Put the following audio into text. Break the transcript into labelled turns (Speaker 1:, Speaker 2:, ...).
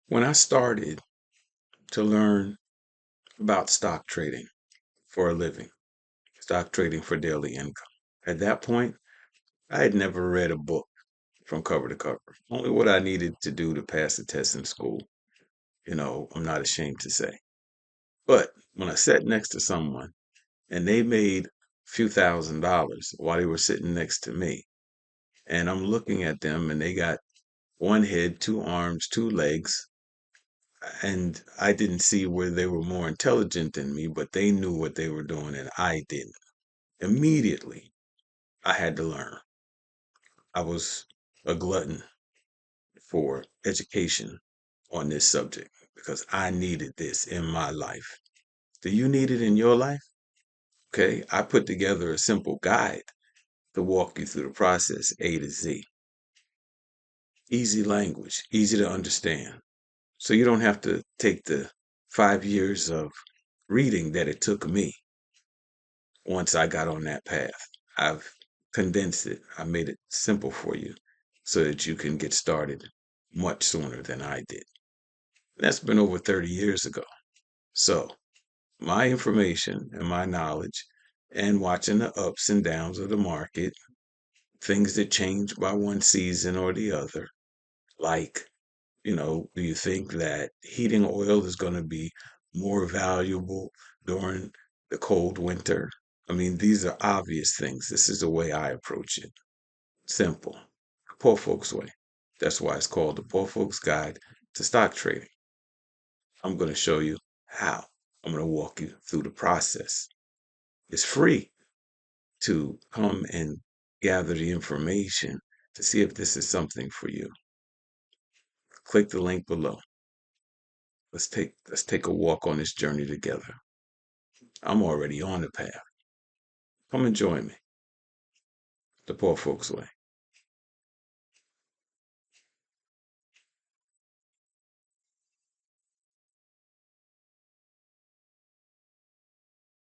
Speaker 1: When I started to learn about stock trading for a living, stock trading for daily income, at that point, I had never read a book from cover to cover. Only what I needed to do to pass the test in school, I'm not ashamed to say. But when I sat next to someone and they made a few $1,000s while they were sitting next to me, and I'm looking at them and they got one head, two arms, two legs, and I didn't see where they were more intelligent than me, but they knew what they were doing and I didn't. Immediately, I had to learn. I was a glutton for education on this subject because I needed this in my life. Do you need it in your life? Okay, I put together a simple guide to walk you through the process A to Z. Easy language, easy to understand. So you don't have to take the 5 years of reading that it took me once I got on that path. I've condensed it. I made it simple for you so that you can get started much sooner than I did. That's been over 30 years ago. So my information and my knowledge and watching the ups and downs of the market, things that change by one season or the other, like, do you think that heating oil is going to be more valuable during the cold winter? I mean, these are obvious things. This is the way I approach it. Simple. The poor folks way. That's why it's called the Poor Folks Guide to Stock Trading. I'm going to show you how. I'm going to walk you through the process. It's free to come and gather the information to see if this is something for you. Click the link below. Let's take a walk on this journey together. I'm already on the path. Come and join me. The Poor Folks Way.